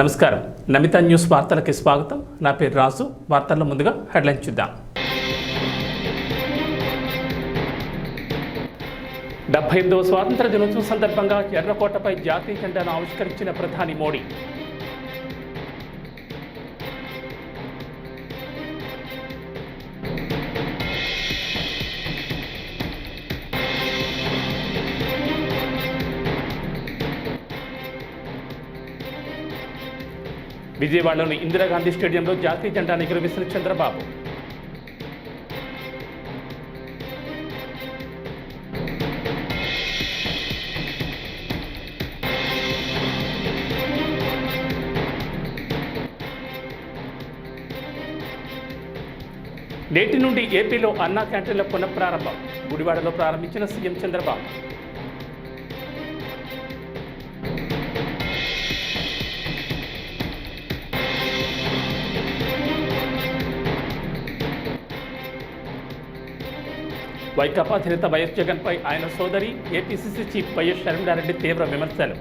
నమస్కారం నమిత న్యూస్ వార్తలకు స్వాగతం నా పేరు రాజు వార్తల్లో ముందుగా హెడ్లైన్ చూద్దాం 78వ స్వాతంత్ర దినోత్సవం సందర్భంగా ఎర్రకోటపై జాతీయ జెండాను ఆవిష్కరించిన ప్రధాని మోడీ విజయవాడలోని ఇందిరాగాంధీ స్టేడియంలో జాతీయ జెండాను ఎగురవేసిన చంద్రబాబు నేటి నుండి ఏపీలో అన్నా క్యాంటీన్ల పునఃప్రారంభం గుడివాడలో ప్రారంభించిన సీఎం చంద్రబాబు వైకాపా అధినేత వైఎస్ జగన్పై ఆయన సోదరి ఏపీసీసీ చీఫ్ వైఎస్ షర్మిలారెడ్డి తీవ్ర విమర్శలు.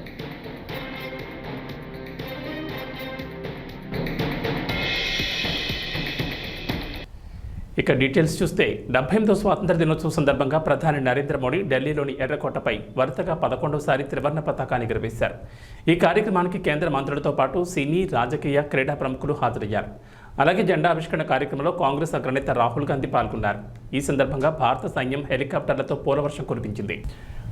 ఇక డీటెయిల్స్ చూస్తే 78వ స్వాతంత్ర దినోత్సవం సందర్భంగా ప్రధాని నరేంద్ర మోడీ ఢిల్లీలోని ఎర్రకోటపై వరుసగా 11వసారి త్రివర్ణ పతాకాన్ని ఎగురవేశారు. ఈ కార్యక్రమానికి కేంద్ర మంత్రులతో పాటు సినీ రాజకీయ క్రీడా ప్రముఖులు హాజరయ్యారు. అలాగే జెండా ఆవిష్కరణ కార్యక్రమంలో కాంగ్రెస్ అగ్రనేత రాహుల్ గాంధీ పాల్గొన్నారు. ఈ సందర్భంగా భారత సైన్యం హెలికాప్టర్లతో పూలవర్షం కురిపించింది.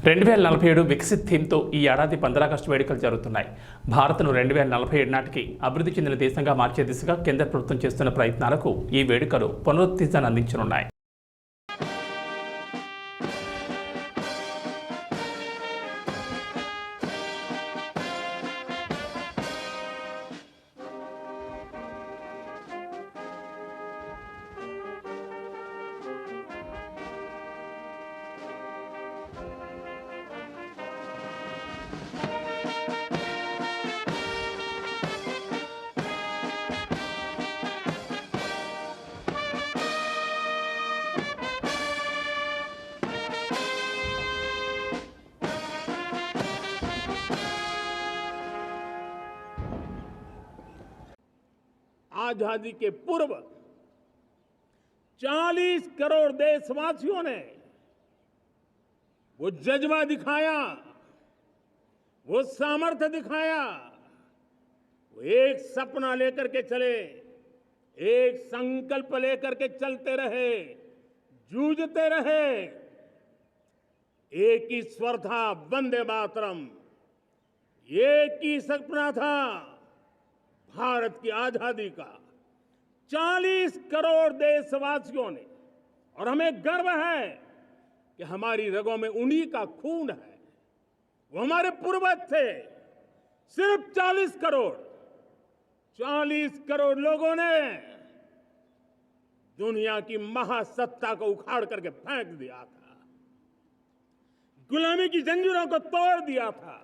2047 వికసిత్ థీమ్తో ఈ ఏడాది 15 ఆగస్టు వేడుకలు జరుగుతున్నాయి. భారత్ను 2047 నాటికి అభివృద్ధి చెందిన దేశంగా మార్చే దిశగా కేంద్ర ప్రభుత్వం చేస్తున్న ప్రయత్నాలకు ఈ వేడుకలు పునరుత్తేజాన్ని అందించనున్నాయి. आजादी के पूर्व 40 करोड़ देशवासियों ने वो जज्बा दिखाया, वो सामर्थ्य दिखाया, वो एक सपना लेकर के चले, एक संकल्प लेकर के चलते रहे, जूझते रहे। एक ही स्वर था, वंदे मातरम। एक ही सपना था, भारत की आजादी का। 40 करोड़ देशवासियों ने, और हमें गर्व है कि हमारी रगों में उन्हीं का खून है। वो हमारे पूर्वज थे। सिर्फ 40 करोड़ लोगों ने दुनिया की महासत्ता को उखाड़ करके फेंक दिया था, गुलामी की जंजीरों को तोड़ दिया था।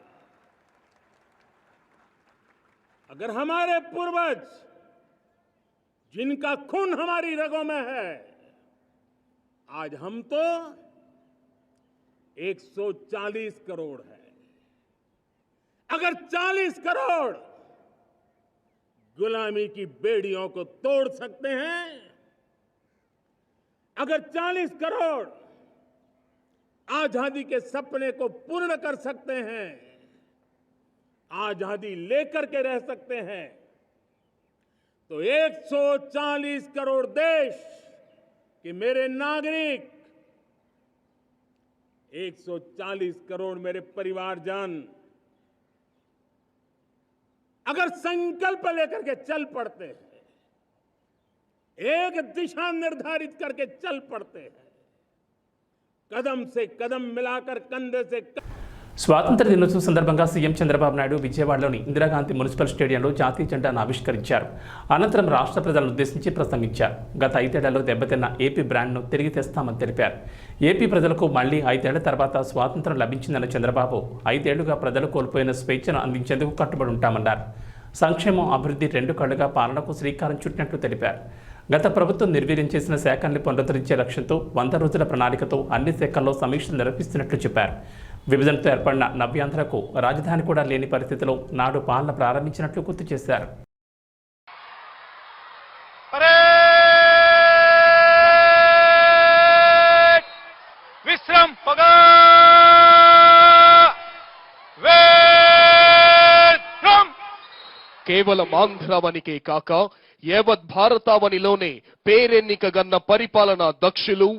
अगर हमारे पूर्वज, जिनका खून हमारी रगों में है, आज हम तो 140 करोड़ है। अगर 40 करोड़ गुलामी की बेड़ियों को तोड़ सकते हैं, अगर 40 करोड़ आजादी के सपने को पूर्ण कर सकते हैं, आजादी लेकर के रह सकते हैं, तो 140 करोड़ देश के मेरे नागरिक, 140 करोड़ मेरे परिवारजन अगर संकल्प लेकर के चल पड़ते हैं, एक दिशा निर्धारित करके चल पड़ते हैं, कदम से कदम मिलाकर, कंधे से స్వాతంత్ర దినోత్సవం సందర్భంగా సీఎం చంద్రబాబు నాయుడు విజయవాడలోని ఇందిరాగాంధీ మున్సిపల్ స్టేడియంలో జాతీయ జెండాను ఆవిష్కరించారు. అనంతరం రాష్ట్ర ప్రజలను ఉద్దేశించి ప్రసంగించారు. గత 5 ఏళ్లలో దెబ్బతిన్న ఏపీ బ్రాండ్ను తిరిగి తెస్తామని తెలిపారు. ఏపీ ప్రజలకు మళ్లీ 5 ఏళ్ల తర్వాత స్వాతంత్రం లభించిందన్న చంద్రబాబు 5 ఏళ్లుగా ప్రజలు కోల్పోయిన స్వేచ్ఛను అందించేందుకు కట్టుబడి ఉంటామన్నారు. సంక్షేమం, అభివృద్ధి 2 కళ్లుగా పాలనకు శ్రీకారం చుట్టినట్లు తెలిపారు. గత ప్రభుత్వం నిర్వీర్యం చేసిన శాఖల్ని పునరుద్ధరించే లక్ష్యంతో 100 రోజుల ప్రణాళికతో అన్ని శాఖల్లో సమీక్షలు నిర్వహిస్తున్నట్లు చెప్పారు. విభజనతో ఏర్పడిన నవ్యాంధ్రకు రాజధాని కూడా లేని పరిస్థితిలో నాడు పాలన ప్రారంభించినట్లు గుర్తు చేశారు. కేవలం ఆంధ్రవనికే కాక యావత్ భారతావనిలోనే పేరెన్నికగన్న పరిపాలనా దక్షులు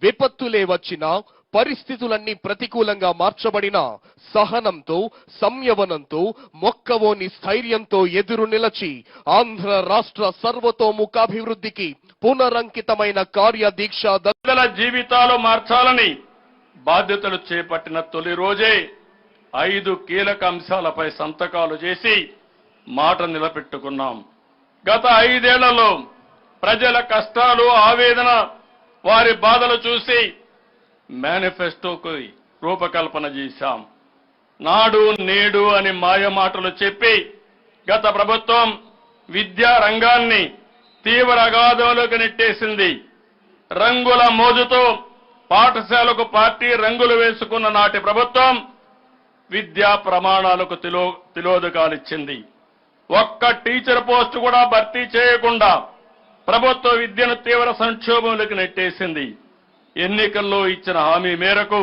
విపత్తులే వచ్చినా పరిస్థితులన్నీ ప్రతికూలంగా మార్చబడిన సహనంతో సంయమనంతో మొక్కవోని స్థైర్యంతో ఎదురు నిలచి ఆంధ్ర రాష్ట్ర సర్వతోముఖాభివృద్ధికి పునరంకితమైన కార్యదీక్ష దళితుల జీవితాలు మార్చాలని బాధ్యతలు చేపట్టిన తొలి రోజే 5 కీలక అంశాలపై సంతకాలు చేసి మాట నిలబెట్టుకున్నాం. గత 5 ఏళ్లలో ప్రజల కష్టాలు ఆవేదన వారి బాధలు చూసి మేనిఫెస్టోకు రూపకల్పన చేశాం. నాడు నేడు అని మాయ మాటలు చెప్పి గత ప్రభుత్వం విద్యా రంగాన్ని తీవ్ర అగాధంలోకి నెట్టేసింది. రంగుల మోజుతో పాఠశాలకు పార్టీ రంగులు వేసుకున్న నాటి ప్రభుత్వం విద్యా ప్రమాణాలకు తిలోదకాలిచ్చింది. ఒక్క టీచర్ పోస్టు కూడా భర్తీ చేయకుండా ప్రభుత్వ విద్యను తీవ్ర సంక్షోభంలోకి నెట్టేసింది. ఎన్నికల్లో ఇచ్చిన హామీ మేరకు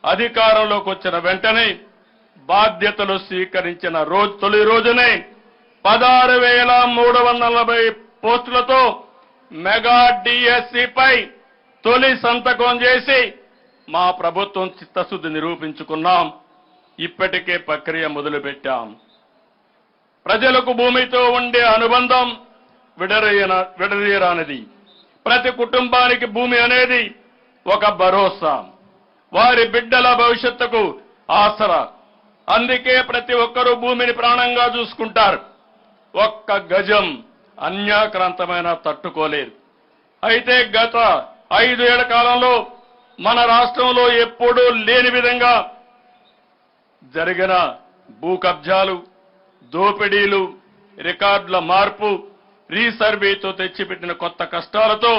అధికారంలోకి వచ్చిన వెంటనే బాధ్యతలు స్వీకరించిన తొలి రోజునే 16,340 పోస్టులతో మెగా డిఎస్సిపై తొలి సంతకం చేసి మా ప్రభుత్వం చిత్తశుద్ధి నిరూపించుకున్నాం. ఇప్పటికే ప్రక్రియ మొదలుపెట్టాం. ప్రజలకు భూమితో ఉండే అనుబంధం విడదీయరానిది. ప్రతి కుటుంబానికి భూమి అనేది ఒక భరోసా, వారి బిడ్డల భవిష్యత్తుకు ఆసరా. అందుకే ప్రతి ఒక్కరూ భూమిని ప్రాణంగా చూసుకుంటారు. ఒక్క గజం అన్యాక్రాంతమైన తట్టుకోలేరు. అయితే గత 5 ఏళ్ల కాలంలో మన రాష్ట్రంలో ఎప్పుడూ లేని విధంగా జరిగిన భూ కబ్జాలు, దోపిడీలు, రికార్డుల మార్పు, రీసర్వేతో తెచ్చిపెట్టిన కొత్త కష్టాలతో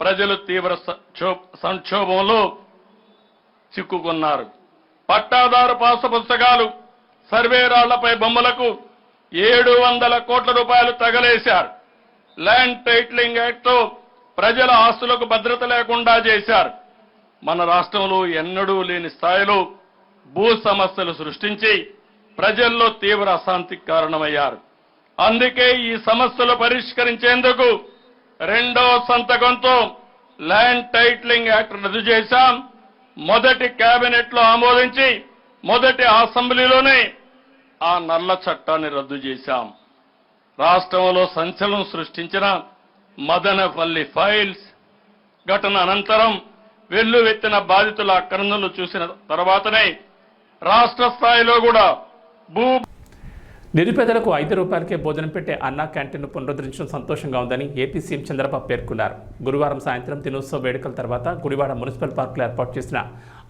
ప్రజలు తీవ్ర సంక్షోభంలో చిక్కుకున్నారు. పట్టాదారు పాస పుస్తకాలు, సర్వే రాళ్లపై బొమ్మలకు 700 కోట్ల రూపాయలు తగలేశారు. ల్యాండ్ టైటిలింగ్ యాక్ట్తో ప్రజల ఆస్తులకు భద్రత లేకుండా చేశారు. మన రాష్ట్రంలో ఎన్నడూ లేని స్థాయిలో భూ సమస్యలు సృష్టించి ప్రజల్లో తీవ్ర అశాంతికి కారణమయ్యారు. అందుకే ఈ సమస్యలు పరిష్కరించేందుకు 2వ సంతకంతో ల్యాండ్ టైటిలింగ్ యాక్ట్ రద్దు చేశాం. మొదటి కేబినెట్ లో ఆమోదించి మొదటి అసెంబ్లీలోనే ఆ నల్ల చట్టాన్ని రద్దు చేశాం. రాష్ట్రంలో సంచలనం సృష్టించిన మదనపల్లి ఫైల్స్ ఘటన అనంతరం వెల్లువెత్తిన బాధితుల ఆక్రందనలు చూసిన తర్వాతనే రాష్ట్ర స్థాయిలో కూడా నిరుపేదలకు 5 రూపాయలకే భోజనం పెట్టే అన్నా క్యాంటీన్ను పునరుద్ధరించడం సంతోషంగా ఉందని ఏపీ సీఎం చంద్రబాబు పేర్కొన్నారు. గురువారం సాయంత్రం దినోత్సవ వేడుకల తర్వాత గుడివాడ మున్సిపల్ పార్కులో ఏర్పాటు చేసిన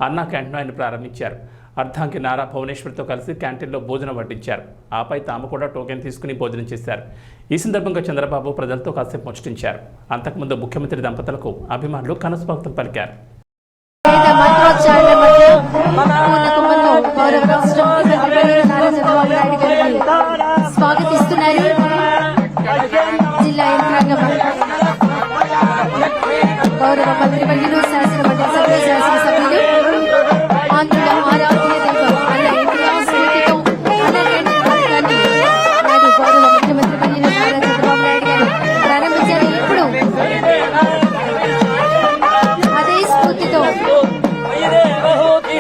అన్నా క్యాంటీన్ ఆయన ప్రారంభించారు. అర్ధాంగి నారా భువనేశ్వర్తో కలిసి క్యాంటీన్లో భోజనం వడ్డించారు. ఆపై తాము కూడా టోకెన్ తీసుకుని భోజనం చేశారు. ఈ సందర్భంగా చంద్రబాబు ప్రజలతో కాసేపు ముచ్చటించారు. అంతకుముందు ముఖ్యమంత్రి దంపతులకు అభిమానులు ఘనస్వాగతం పలికారు. స్వాగతిస్తున్నారు జిల్లా యంత్రాంగం, గౌరవ మంత్రివర్యులు, శాసనమండలి సభ్యులు, శాసనసభ్యులు, ఆంధ్రుల ఆరాధ్య దైవం అన్న ఎన్టీఆర్ స్ఫూర్తితో అన్న క్యాంటీన్ పథకాన్ని నాడు గౌరవ ముఖ్యమంత్రివర్యులు నారా చంద్రబాబు నాయుడు గారు ప్రారంభించారు. ఇప్పుడు అదే స్ఫూర్తితో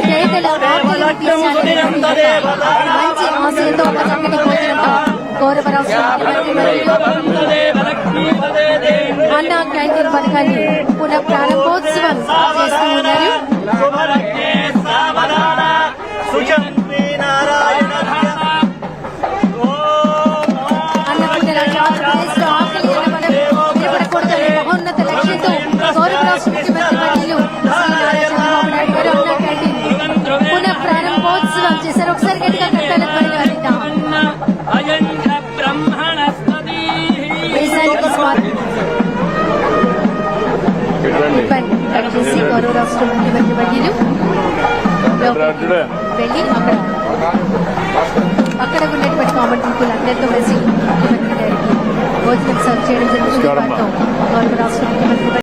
పేదల ఆకలిని తీర్చాలని మంచి ఆశయంతో ఒక చక్కటి భోజనంతో గౌరవ రాష్ట్ర ముఖ్యమంత్రి అన్నా క్యాంటీన్ పథకాన్ని పునః ప్రారంభోత్సవం చేస్తూ ఉన్నారు. అన్నపూర్ణ ఆంధ్రప్రదేశ్లో ఆకలి నిలబడకూడదనే మహోన్నత లక్ష్యంతో గౌరవ రాష్ట్ర ముఖ్యమంత్రి వర్యులు శ్రీ నారా చంద్రబాబు నాయుడు గారు అన్నా క్యాంటీన్ పునః ప్రారంభోత్సవం చేశారు. ఒకసారి గట్టిగా కట్టాలని పరిగణిద్దాం. దేశానికి గౌరవ రాష్ట్ర ముఖ్యమంత్రి వర్యులు వెళ్ళి అక్కడ ఉన్నటువంటి కామన్ పీపుల్ అందరితో కలిసి ముఖ్యమంత్రి గారికి భోజనం సర్వ్ చేయడం జరుగుతుంది. వారితో గౌరవ రాష్ట్ర ముఖ్యమంత్రి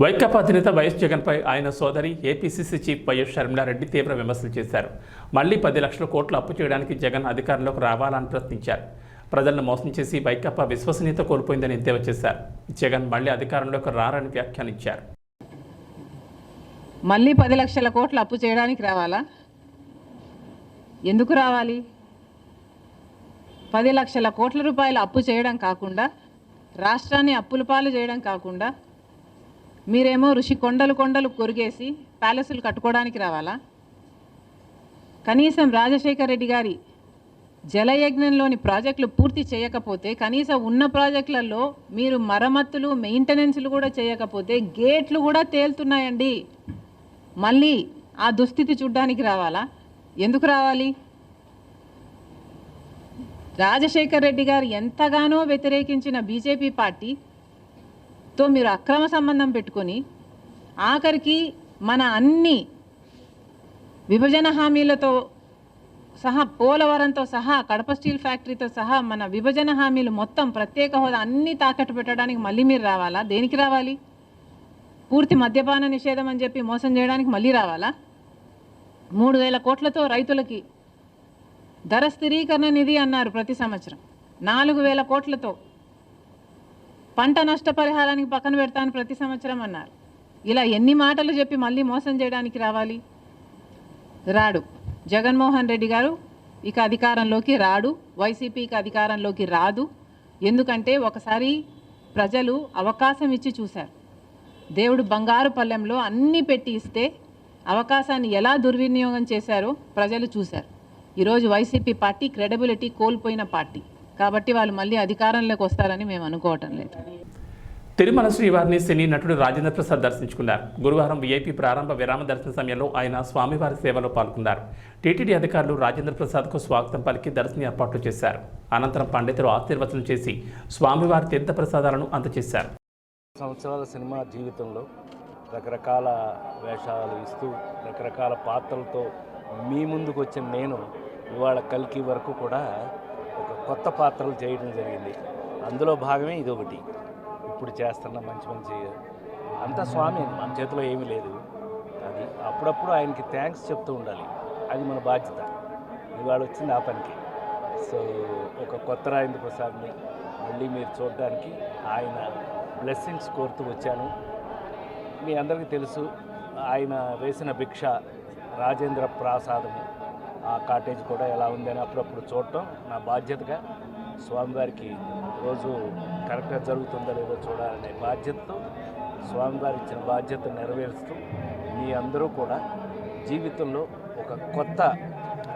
వైకాపా అధినేత వైఎస్ జగన్పై ఆయన సోదరి ఏపీసీసీ చీఫ్ వైఎస్ షర్మిలారెడ్డి తీవ్ర విమర్శలు చేశారు. మళ్లీ 10 లక్షల కోట్ల అప్పు చేయడానికి జగన్ అధికారంలోకి రావాలని ప్రశ్నించారు. ప్రజలను మోసం చేసి వైకాపా విశ్వసనీయత కోల్పోయిందని ఎద్దేవా చేశారు. జగన్ మళ్లీ అధికారంలోకి రారని వ్యాఖ్యానించారు. మళ్ళీ 10 లక్షల కోట్ల అప్పు చేయడానికి రావాలా? ఎందుకు రావాలి? 10 లక్షల కోట్ల రూపాయల అప్పు చేయడం కాకుండా, రాష్ట్రాన్ని అప్పుల పాలు చేయడం కాకుండా, మీరేమో ఋషి కొండలు కొండలు కొరిగేసి ప్యాలెస్లు కట్టుకోవడానికి రావాలా? కనీసం రాజశేఖర్ రెడ్డి గారి జలయజ్ఞంలోని ప్రాజెక్టులు పూర్తి చేయకపోతే, కనీసం ఉన్న ప్రాజెక్టులలో మీరు మరమ్మతులు మెయింటెనెన్స్లు కూడా చేయకపోతే గేట్లు కూడా తేలుతున్నాయండి. మళ్ళీ ఆ దుస్థితి చూడ్డానికి రావాలా? ఎందుకు రావాలి? రాజశేఖర్ రెడ్డి గారు ఎంతగానో వ్యతిరేకించిన బీజేపీ పార్టీతో మీరు అక్రమ సంబంధం పెట్టుకొని ఆఖరికి మన అన్ని విభజన హామీలతో సహా, పోలవరంతో సహా, కడప స్టీల్ ఫ్యాక్టరీతో సహా మన విభజన హామీలు మొత్తం, ప్రత్యేక హోదా అన్నీ తాకట్టు పెట్టడానికి మళ్ళీ మీరు రావాలా? దేనికి రావాలి? పూర్తి మద్యపాన నిషేధం అని చెప్పి మోసం చేయడానికి మళ్ళీ రావాలా? 3,000 కోట్లతో రైతులకి ధర స్థిరీకరణ నిధి అన్నారు ప్రతి సంవత్సరం. 4,000 కోట్లతో పంట నష్టపరిహారానికి పక్కన పెడతాను ప్రతి సంవత్సరం అన్నారు. ఇలా ఎన్ని మాటలు చెప్పి మళ్ళీ మోసం చేయడానికి రావాలి? రాడు. జగన్మోహన్ రెడ్డి గారు ఇక అధికారంలోకి రాడు. వైసీపీకి అధికారంలోకి రాదు. ఎందుకంటే ఒకసారి ప్రజలు అవకాశం ఇచ్చి చూశారు. దేవుడు బంగారు పల్లెంలో అన్నీ పెట్టి ఇస్తే అవకాశాన్ని ఎలా దుర్వినియోగం చేశారో ప్రజలు చూశారు. ఈరోజు వైసీపీ పార్టీ క్రెడిబిలిటీ కోల్పోయిన పార్టీ కాబట్టి వాళ్ళు మళ్ళీ అధికారంలోకి వస్తారని మేము అనుకోవటం లేదు. తిరుమల శ్రీవారిని సినీ నటుడు రాజేంద్ర ప్రసాద్ దర్శించుకున్నారు. గురువారం వీఐపీ ప్రారంభ విరామ దర్శన సమయంలో ఆయన స్వామివారి సేవలో పాల్గొన్నారు. టీటీడీ అధికారులు రాజేంద్ర ప్రసాద్కు స్వాగతం పలికి దర్శన ఏర్పాట్లు చేశారు. అనంతరం పండితులు ఆశీర్వచనం చేసి స్వామివారి తీర్థ ప్రసాదాలను అందజేశారు. సంవత్సరాల సినిమా జీవితంలో రకరకాల వేషాలు ఇస్తూ రకరకాల పాత్రలతో మీ ముందుకు వచ్చిన నేను ఇవాళ కల్కి వరకు కూడా ఒక కొత్త పాత్రలు చేయడం జరిగింది. అందులో భాగమే ఇది ఒకటి. ఇప్పుడు చేస్తున్న మంచి మంచి అంతా స్వామి, మన చేతిలో ఏమీ లేదు. అది అప్పుడప్పుడు ఆయనకి థ్యాంక్స్ చెప్తూ ఉండాలి. అది మన బాధ్యత. ఇవాళ వచ్చింది ఆ పనికి. సో ఒక కొత్త రాజేంద్ర ప్రసాద్ని మళ్ళీ మీరు చూడడానికి ఆయన బ్లెస్సింగ్స్ కోరుతూ వచ్చాను. మీ అందరికీ తెలుసు ఆయన వేసిన భిక్ష రాజేంద్ర ప్రసాదము, ఆ కాటేజ్ కూడా ఎలా ఉందని అప్పుడప్పుడు చూడటం నా బాధ్యతగా, స్వామివారికి రోజు కరెక్ట్గా జరుగుతుందో లేదో చూడాలనే బాధ్యతతో స్వామివారి ఇచ్చిన బాధ్యత నెరవేరుస్తూ మీ అందరూ కూడా జీవితంలో ఒక కొత్త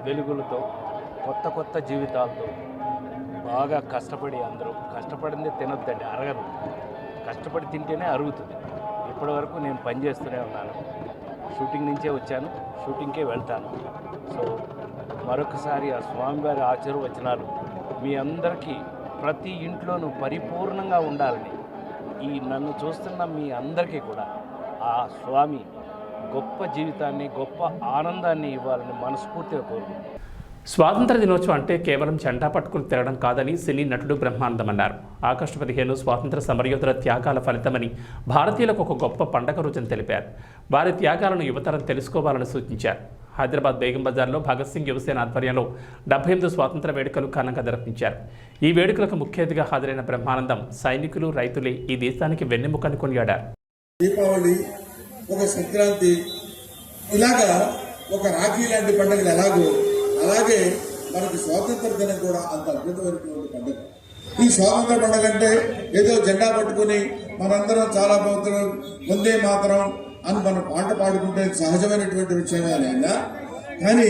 వెలుగులతో, కొత్త జీవితాలతో బాగా కష్టపడి, అందరూ కష్టపడిందే తినొద్దండి, అరగదు. కష్టపడి తింటేనే అరుగుతుంది. ఇప్పటివరకు నేను పనిచేస్తూనే ఉన్నాను. షూటింగ్ నుంచే వచ్చాను, షూటింగ్కే వెళ్తాను. సో మరొకసారి ఆ స్వామివారి ఆశీర్వచనాలు మీ అందరికీ ప్రతి ఇంట్లోనూ పరిపూర్ణంగా ఉండాలని, ఈ నన్ను చూస్తున్న మీ అందరికీ కూడా ఆ స్వామి గొప్ప జీవితాన్ని, గొప్ప ఆనందాన్ని ఇవ్వాలని మనస్ఫూర్తిగా కోరుకుంటున్నాను. స్వాతంత్ర దినోత్సవం అంటే కేవలం జెండా పట్టుకుని తిరగడం కాదని సినీ నటుడు బ్రహ్మానందం అన్నారు. ఆగస్టు 15 స్వాతంత్ర సమరయోధుల త్యాగాల ఫలితమని, భారతీయులకు ఒక గొప్ప పండగ రోజని తెలిపారు. వారి త్యాగాలను యువతరం తెలుసుకోవాలని సూచించారు. హైదరాబాద్ బేగం బజార్లో భగత్ సింగ్ యువసేన ఆధ్వర్యంలో 78 స్వాతంత్ర వేడుకలు ఘనంగా నిర్వహించారు. ఈ వేడుకలకు ముఖ్య అతిథిగా హాజరైన బ్రహ్మానందం సైనికులు, రైతులే ఈ దేశానికి వెన్నెముకని కొనియాడారు. దీపావళి, ఒక సంక్రాంతి, ఇలాగా ఒక రాఖీ లాంటి పండుగలు ఎలాగో అలాగే మనకి స్వాతంత్ర దినం కూడా అంత అద్భుతమైనటువంటి పండుగ. ఈ స్వాతంత్ర పండుగ అంటే ఏదో జెండా పట్టుకుని మనందరం చాలా బాగుంటున్నాం, వందే మాతరం అని మనం పాట పాడుకుంటే సహజమైనటువంటి విషయమే అయినా, కానీ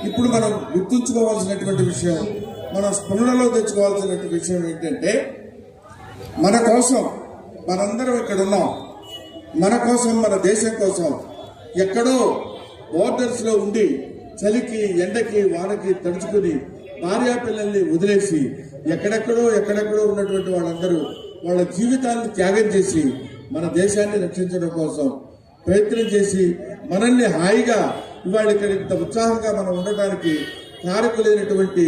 ఇప్పుడు మనం గుర్తుంచుకోవాల్సినటువంటి విషయం, మనం స్మరణలో తెచ్చుకోవాల్సినటువంటి విషయం ఏంటంటే, మన కోసం మనందరం ఇక్కడ ఉన్నాం, మన కోసం, మన దేశం కోసం ఎక్కడో బోర్డర్స్లో ఉండి చలికి, ఎండకి, వానకి తడుచుకుని భార్యా పిల్లల్ని వదిలేసి ఎక్కడెక్కడో ఉన్నటువంటి వాళ్ళందరూ వాళ్ళ జీవితాన్ని త్యాగం చేసి మన దేశాన్ని రక్షించడం కోసం ప్రయత్నం చేసి మనల్ని హాయిగా ఇవాళ ఇక్కడ ఇంత ఉత్సాహంగా మనం ఉండటానికి కారకులైనటువంటి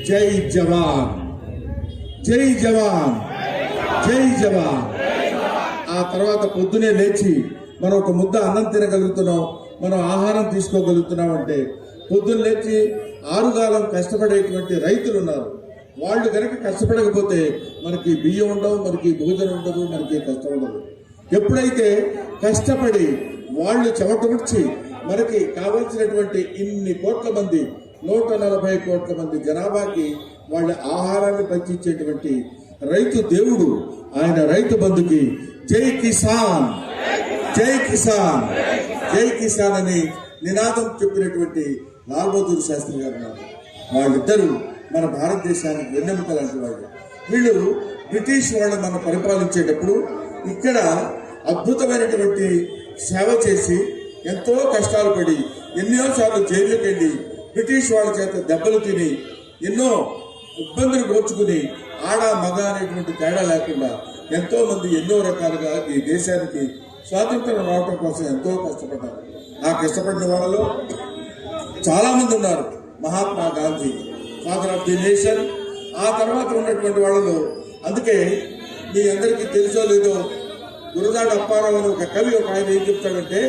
జై జవాన్, జై జవాన్, జై జవాన్. ఆ తర్వాత పొద్దునే లేచి మనం ఒక ముద్ద అన్నం తినగలుగుతున్నాం, మనం ఆహారం తీసుకోగలుగుతున్నాం అంటే పొద్దున్న లేచి ఆరుగాలం కష్టపడేటువంటి రైతులు ఉన్నారు. వాళ్ళు కనుక కష్టపడకపోతే మనకి బియ్యం ఉండవు, మనకి భోజనం ఉండదు, మనకి కష్టం ఉండదు. ఎప్పుడైతే కష్టపడి వాళ్ళు చెమటముడ్చి మనకి కావాల్సినటువంటి ఇన్ని కోట్ల మంది, 140 కోట్ల మంది జనాభాకి వాళ్ళ ఆహారాన్ని పంచించేటువంటి రైతు దేవుడు, ఆయన రైతు బంధుకి జై కిసాన్, జై కిసాన్, జై కిసాన్ అని నినాదం చెప్పినటువంటి లాల్ బహదూర్ శాస్త్రి గారు ఉన్నారు. వాళ్ళిద్దరూ మన భారతదేశానికి వెన్నెముక లాంటి వాళ్ళు. వీళ్ళు బ్రిటిష్ వాళ్ళు మనం పరిపాలించేటప్పుడు ఇక్కడ అద్భుతమైనటువంటి సేవ చేసి ఎంతో కష్టాలు పడి ఎన్నోసార్లు జైలుకి వెళ్ళి బ్రిటిష్ వాళ్ళ చేత దెబ్బలు తిని ఎన్నో ఇబ్బందులు కోర్చుకుని ఆడ మగ అనేటువంటి తేడా లేకుండా ఎంతో మంది ఎన్నో రకాలుగా ఈ దేశానికి స్వాతంత్రం రావడం కోసం ఎంతో కష్టపడ్డారు. ఆ కష్టపడిన వాళ్ళలో చాలా మంది ఉన్నారు. Mahatma Gandhi, father of the nation. ఆ తర్వాత ఉన్నటువంటి వాళ్ళలో, అందుకే మీ అందరికీ తెలుసో లేదో, గురజాడ అప్పారావు అని ఒక కవి, ఒక ఆయన ఏం చెప్తాడంటే,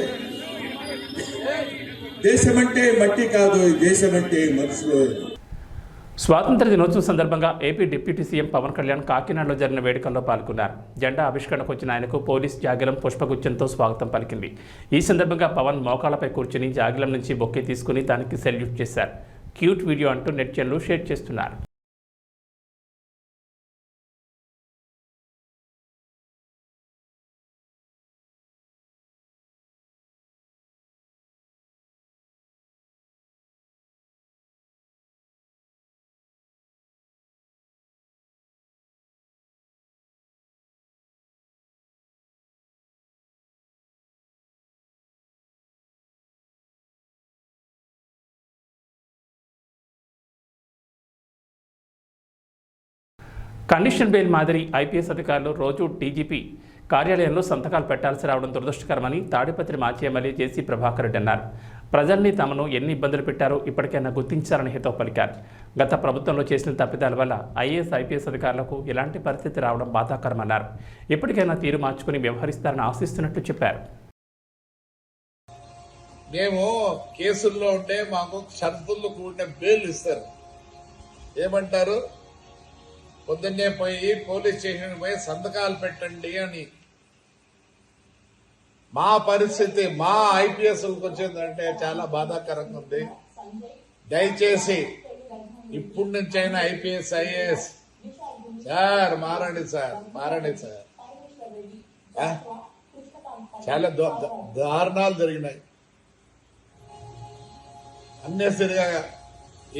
దేశమంటే మట్టి కాదు, దేశమంటే మనుషులు. స్వాతంత్ర దినోత్సవం సందర్భంగా AP deputy CM Pawan Kalyan కాకినాడలో జరిగిన వేడుకల్లో పాల్గొన్నారు. జెండా ఆవిష్కరణకు వచ్చిన ఆయనకు పోలీస్ జాగిలం పుష్పగుచ్చంతో స్వాగతం పలికింది. ఈ సందర్భంగా పవన్ మోకాళ్లపై కూర్చుని జాగిలం నుంచి బొక్కే తీసుకుని దానికి సెల్యూట్ చేశారు. క్యూట్ వీడియో అంటూ నెటిజన్లు షేర్ చేస్తున్నారు. కండిషన్ బెయిల్ మాదిరి ఐపీఎస్ అధికారులు రోజు డీజీపీ కార్యాలయంలో సంతకాలు పెట్టాల్సి రావడం దురదృష్టకరమని తాడిపత్రి మాజీ ఎమ్మెల్యే జేసీ ప్రభాకర్ రెడ్డి అన్నారు. ప్రజల్ని తమను ఎన్ని ఇబ్బందులు పెట్టారో ఇప్పటికైనా గుర్తించాలని హితవు పలికారు. గత ప్రభుత్వంలో చేసిన తప్పిదాల వల్ల ఐఏఎస్, ఐపీఎస్ అధికారులకు ఇలాంటి పరిస్థితి రావడం బాధాకరమన్నారు. ఇప్పటికైనా తీరు మార్చుకుని వ్యవహరిస్తారని ఆశిస్తున్నట్టు చెప్పారు. మేము కేసుల్లో ఉంటే మాకు షరతుల్లో కూడిన బెయిల్ ఇస్తారు. ఏమంటారు, పొద్దున్నే పోయి పోలీస్ స్టేషన్ పోయి సంతకాలు పెట్టండి అని. మా పరిస్థితి మా ఐపీఎస్లకు వచ్చిందంటే చాలా బాధాకరంగా ఉంది. దయచేసి ఇప్పటి నుంచైనా ఐపీఎస్, ఐఏఎస్ సార్ మారండి, సార్ మారండి సార్. చాలా దారుణాలు జరిగినాయి. అన్నెసరిగా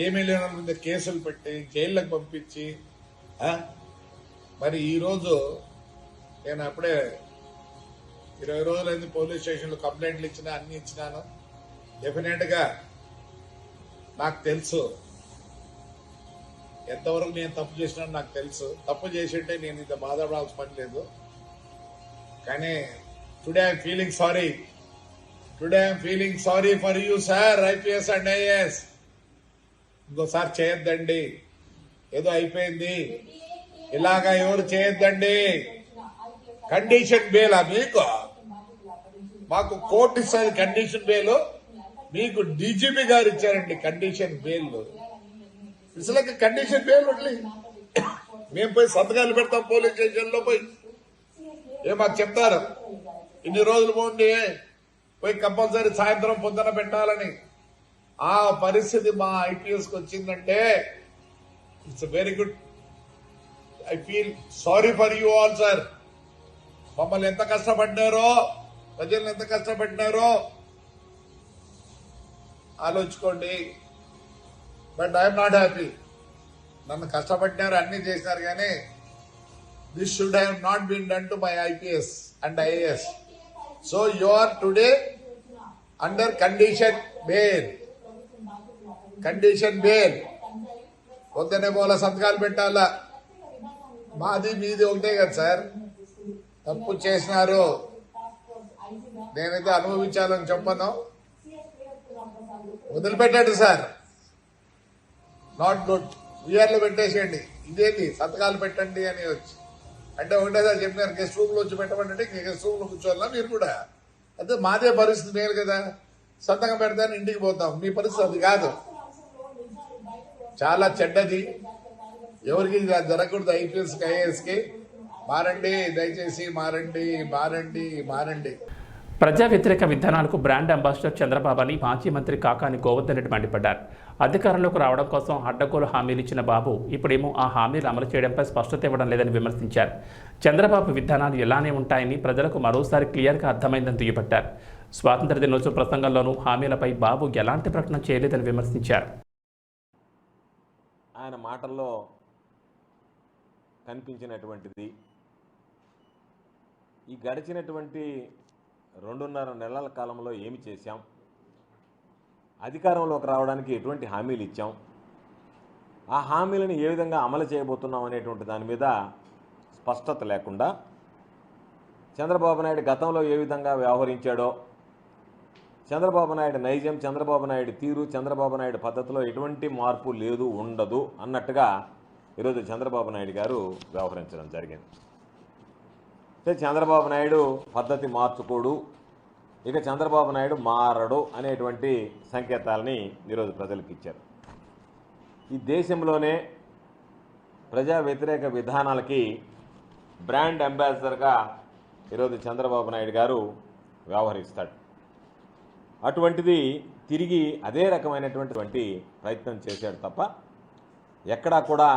ఏమీ లేని మీద కేసులు పెట్టి జైళ్ళకు పంపించి, మరి ఈరోజు నేను అప్పుడే 20 రోజులైంది పోలీస్ స్టేషన్లో కంప్లైంట్లు ఇచ్చినా, అన్ని ఇచ్చినాను. డెఫినెట్గా నాకు తెలుసు ఎంతవరకు నేను తప్పు చేసినా నాకు తెలుసు. తప్పు చేసింటే నేను ఇంత బాధపడాల్సిన పని లేదు. కానీ today I'm feeling sorry today I'm feeling sorry for you sir, IPS and IAS. ఇంకోసారి చేయొద్దండి, ఏదో అయిపోయింది, ఇలాగా ఎవరు చేయొద్దండి. కండిషన్ బెయిల్ మీకు, మాకు కోర్టు ఇస్తుంది కండిషన్ బెయిల్, మీకు డీజీపీ గారు ఇచ్చారండి కండిషన్ బెయిల్. అసలు కండిషన్ బెయిల్ వదిలి మేము పోయి సంతకాలు పెడతాం పోలీస్ స్టేషన్ లో పోయి, మాకు చెప్తారు ఇన్ని రోజులు పోండి, పోయి కంపల్సరీ సాయంత్రం పొద్దున పెట్టాలని. ఆ పరిస్థితి మా ఐపీఎస్ కి వచ్చిందంటే it's very good. I feel sorry for you all sir. మమ్మల్ని ఎంత కష్టపడ్డారో, ప్రజలను ఎంత కష్టపడ్డారో ఆలోచించుకోండి. But I'm not happy. నన్ను కష్టపడ్డారు, అన్ని చేసినారు, కానీ this should have not been done to my IPS and IAS. So you are today under condition bail. Condition bail పొద్దునే పోలా సంతకాలు పెట్టాలా. మాది మీది ఒకటే కదా సార్. తప్పు చేసినారు, నేనైతే అనుభవించాలని చెప్పను. వదిలిపెట్టాడు సార్, నాట్ గుడ్. వీఆర్లో పెట్టేసేయండి, ఇదేంటి సంతకాలు పెట్టండి అని వచ్చి అంటే ఒకటేసారి చెప్పినారు గెస్ట్ రూమ్ లో వచ్చి పెట్టమంటే గెస్ట్ రూమ్ లో కూర్చోవాలా మీరు కూడా. అయితే మాదే పరిస్థితి మేలు కదా, సంతకం పెడతాను ఇంటికి పోతాం. మీ పరిస్థితి అది కాదు, చాలా చెడ్డది. ఎవరికి జరగకూడదు. ఐపీఎస్ ఐఏఎస్ కి మారండి, దయచేసి మారండి, మారండి, మారండి. ప్రజా వ్యతిరేక విధానాలకు బ్రాండ్ అంబాసిడర్ చంద్రబాబు అని మాజీ మంత్రి కాకాని గోవర్ధన్ రెడ్డి మండిపడ్డారు. అధికారంలోకి రావడం కోసం అడ్డగోలు హామీలు ఇచ్చిన బాబు ఇప్పుడేమో ఆ హామీలు అమలు చేయడంపై స్పష్టత ఇవ్వడం లేదని విమర్శించారు. చంద్రబాబు విధానాలు ఎలానే ఉంటాయని ప్రజలకు మరోసారి క్లియర్గా అర్థమైందని దుయ్యబట్టారు. స్వాతంత్ర దినోత్సవ ప్రసంగంలోనూ హామీలపై బాబు ఎలాంటి ప్రకటన చేయలేదని విమర్శించారు. ఆయన మాటల్లో కనిపించినటువంటిది ఈ గడిచినటువంటి 2.5 నెలల కాలంలో ఏమి చేశాం, అధికారంలోకి రావడానికి ఎటువంటి హామీలు ఇచ్చాం, ఆ హామీలను ఏ విధంగా అమలు చేయబోతున్నాం అనేటువంటి దాని మీద స్పష్టత లేకుండా చంద్రబాబు నాయుడు గతంలో ఏ విధంగా వ్యవహరించాడో, చంద్రబాబు నాయుడు నైజం, చంద్రబాబు నాయుడు తీరు, చంద్రబాబు నాయుడు పద్ధతిలో ఎటువంటి మార్పు లేదు, ఉండదు అన్నట్టుగా ఈరోజు చంద్రబాబు నాయుడు గారు వ్యవహరించడం జరిగింది. చంద్రబాబు నాయుడు పద్ధతి మార్చుకోడు, ఇక చంద్రబాబు నాయుడు మారడు అనేటువంటి సంకేతాలని ఈరోజు ప్రజలకు ఇచ్చారు. ఈ దేశంలోనే ప్రజా వ్యతిరేక విధానాలకి బ్రాండ్ అంబాసిడర్గా ఈరోజు చంద్రబాబు నాయుడు గారు వ్యవహరిస్తాడు. అటువంటిది తిరిగి అదే రకమైనటువంటి ప్రయత్నం చేశాడు తప్ప ఎక్కడా కూడా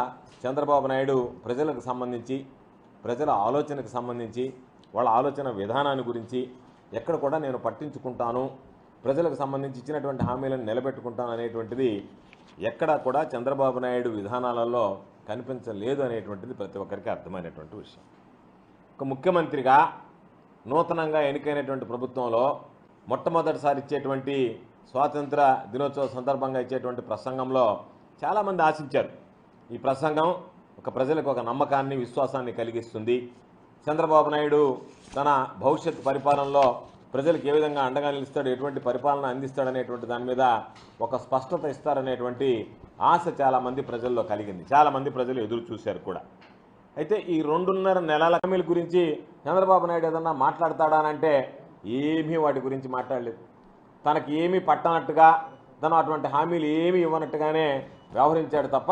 చంద్రబాబు నాయుడు ప్రజలకు సంబంధించి, ప్రజల ఆలోచనకు సంబంధించి, వాళ్ళ ఆలోచన విధానాన్ని గురించి ఎక్కడ కూడా నేను పట్టించుకుంటాను, ప్రజలకు సంబంధించి ఇచ్చినటువంటి హామీలను నిలబెట్టుకుంటాను అనేటువంటిది ఎక్కడా కూడా చంద్రబాబు నాయుడు విధానాలలో కనిపించలేదు అనేటువంటిది ప్రతి ఒక్కరికి అర్థమైనటువంటి విషయం. ఒక ముఖ్యమంత్రిగా నూతనంగా ఎన్నికైనటువంటి ప్రభుత్వంలో మొట్టమొదటిసారి ఇచ్చేటువంటి స్వాతంత్ర దినోత్సవ సందర్భంగా ఇచ్చేటువంటి ప్రసంగంలో చాలామంది ఆశించారు, ఈ ప్రసంగం ఒక ప్రజలకు ఒక నమ్మకాన్ని, విశ్వాసాన్ని కలిగిస్తుంది, చంద్రబాబు నాయుడు తన భవిష్యత్ పరిపాలనలో ప్రజలకు ఏ విధంగా అండగా నిలుస్తాడు, ఎటువంటి పరిపాలన అందిస్తాడనేటువంటి దాని మీద ఒక స్పష్టత ఇస్తారనేటువంటి ఆశ చాలామంది ప్రజల్లో కలిగింది. చాలామంది ప్రజలు ఎదురు చూశారు కూడా. అయితే ఈ 2.5 నెలల హామీల గురించి చంద్రబాబు నాయుడు ఏదన్నా మాట్లాడతాడానంటే ఏమీ వాటి గురించి మాట్లాడలేదు. తనకి ఏమీ పట్టనట్టుగా, తను అటువంటి హామీలు ఏమీ ఇవ్వనట్టుగానే వ్యవహరించాడు తప్ప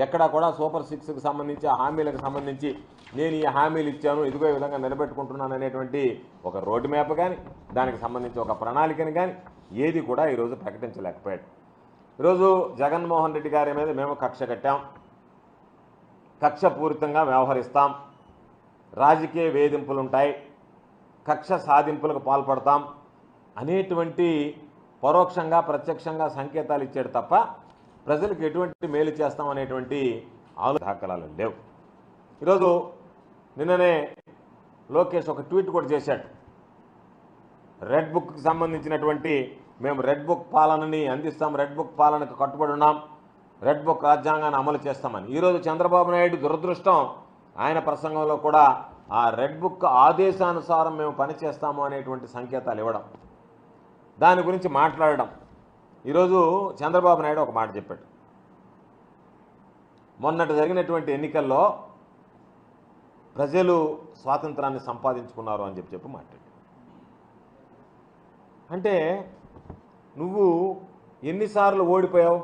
ఎక్కడా కూడా సూపర్ 6కి సంబంధించి, ఆ హామీలకు సంబంధించి నేను ఈ హామీలు ఇచ్చాను, ఇదిగో ఈ విధంగా నిలబెట్టుకుంటున్నాను అనేటువంటి ఒక రోడ్ మ్యాప్ కానీ, దానికి సంబంధించి ఒక ప్రణాళికని కానీ ఏది కూడా ఈరోజు ప్రకటించలేకపోయాడు. ఈరోజు జగన్మోహన్ రెడ్డి గారి మీద మేము కక్ష కట్టాం, కక్షపూరితంగా వ్యవహరిస్తాం, రాజకీయ వేధింపులుంటాయి, కక్ష సాధింపులకు పాల్పడతాం అనేటువంటి పరోక్షంగా ప్రత్యక్షంగా సంకేతాలు ఇచ్చాడు తప్ప ప్రజలకు ఎటువంటి మేలు చేస్తాం అనేటువంటి దాఖలాలు లేవు. ఈరోజు నిన్ననే లోకేష్ ఒక ట్వీట్ కూడా చేశాడు. రెడ్ బుక్కి సంబంధించినటువంటి మేము రెడ్ బుక్ పాలనని అందిస్తాం, రెడ్ బుక్ పాలనకు కట్టుబడి ఉన్నాం, రెడ్ బుక్ రాజ్యాంగాన్ని అమలు చేస్తామని. ఈరోజు చంద్రబాబు నాయుడు దురదృష్టం, ఆయన ప్రసంగంలో కూడా ఆ రెడ్ బుక్ ఆదేశానుసారం మేము పనిచేస్తాము అనేటువంటి సంకేతాలు ఇవ్వడం. దాని గురించి మాట్లాడడం. ఈరోజు చంద్రబాబు నాయుడు ఒక మాట చెప్పాడు. మొన్నటి జరిగినటువంటి ఎన్నికల్లో ప్రజలు స్వాతంత్రాన్ని సంపాదించుకున్నారు అని చెప్పి మాట్లాడు. అంటే నువ్వు ఎన్నిసార్లు ఓడిపోయావు?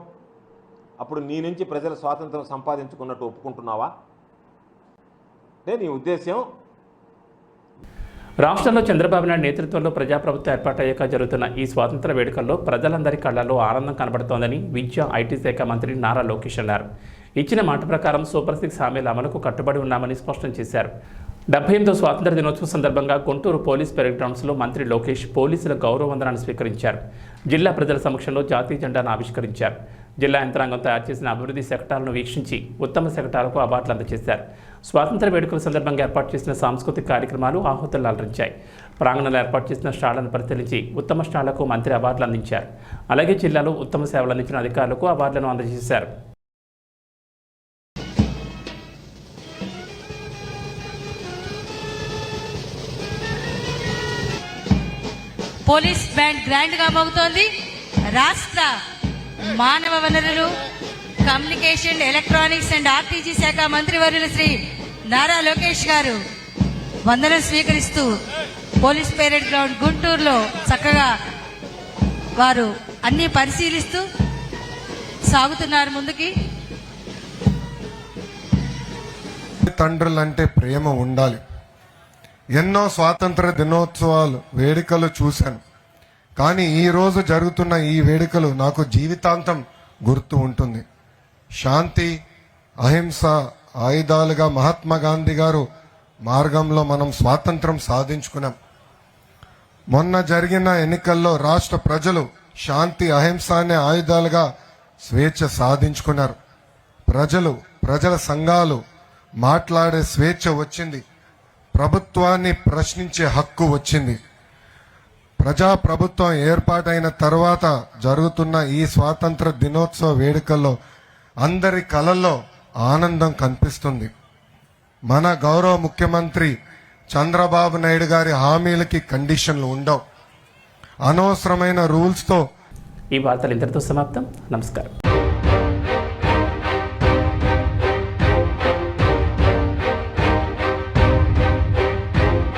అప్పుడు నీ నుంచి ప్రజలు స్వాతంత్రం సంపాదించుకున్నట్టు ఒప్పుకుంటున్నావా? అంటే నీ ఉద్దేశం? రాష్ట్రంలో చంద్రబాబు నాయుడు నేతృత్వంలో ప్రజాప్రభుత్వం ఏర్పాటయ్యాక జరుగుతున్న ఈ స్వాతంత్ర వేడుకల్లో ప్రజలందరి కళ్లలో ఆనందం కనబడుతోందని విద్యా ఐటీ శాఖ మంత్రి నారా లోకేష్ అన్నారు. ఇచ్చిన మాట ప్రకారం సూపర్ 6 హామీల అమలుకు కట్టుబడి ఉన్నామని స్పష్టం చేశారు. 78వ స్వాతంత్ర దినోత్సవం సందర్భంగా గుంటూరు పోలీస్ పెరేడ్ గ్రౌండ్స్లో మంత్రి లోకేష్ పోలీసుల గౌరవ వందనాన్ని స్వీకరించారు. జిల్లా ప్రజల సమక్షంలో జాతీయ జెండాను ఆవిష్కరించారు. జిల్లా యంత్రాంగం తయారు చేసిన అభివృద్ధి శకటాలను వీక్షించి ఉత్తమ శకటాలకు అవార్డులు అందజేశారు. స్వాతంత్ర వేడుకల సందర్భంగా ఏర్పాటు చేసిన సాంస్కృతిక కార్యక్రమాలు ఆహుతులు అలరించాయి. ప్రాంగణంలో ఏర్పాటు చేసిన స్టాళ్లను పరిశీలించి ఉత్తమ స్టాళ్లకు మంత్రి అవార్డులు అందించారు. అలాగే జిల్లాలో ఉత్తమ సేవలు అందించిన అధికారులకు అవార్డులను అందజేశారు. పోలీస్ బ్యాండ్ గ్రాండ్ గా మోగుతోంది. రాష్ట్ర మానవ వనరులు, కమ్యూనికేషన్, ఎలక్ట్రానిక్స్ అండ్ ఆర్టీజీ శాఖ మంత్రివర్యులు శ్రీ నారా లోకేష్ గారు వందనం స్వీకరిస్తూ పోలీస్ పెరేడ్ గ్రౌండ్ గుంటూరులో చక్కగా వారు అన్ని పరిశీలిస్తూ సాగుతున్నారు ముందుకి. తండ్రులంటే ప్రేమ ఉండాలి. ఎన్నో స్వాతంత్ర దినోత్సవాలు వేడుకలు చూశాను. కానీ ఈ రోజు జరుగుతున్న ఈ వేడుకలు నాకు జీవితాంతం గుర్తు ఉంటుంది. శాంతి, అహింస ఆయుధాలుగా మహాత్మా గాంధీ గారు మార్గంలో మనం స్వాతంత్రం సాధించుకున్నాం. మొన్న జరిగిన ఎన్నికల్లో రాష్ట్ర ప్రజలు శాంతి, అహింస అనే ఆయుధాలుగా స్వేచ్ఛ సాధించుకున్నారు. ప్రజల సంఘాలు మాట్లాడే స్వేచ్ఛ వచ్చింది. ప్రభుత్వాన్ని ప్రశ్నించే హక్కు వచ్చింది. ప్రజాప్రభుత్వం ఏర్పాటైన తర్వాత జరుగుతున్న ఈ స్వాతంత్ర దినోత్సవ వేడుకల్లో అందరి కళల్లో ఆనందం కనిపిస్తుంది. మన గౌరవ ముఖ్యమంత్రి చంద్రబాబు నాయుడు గారి హామీలకి కండిషన్లు ఉండవు. అనవసరమైన రూల్స్తో ఈ వార్తలు ఇంతటితో సమాప్తం. నమస్కారం.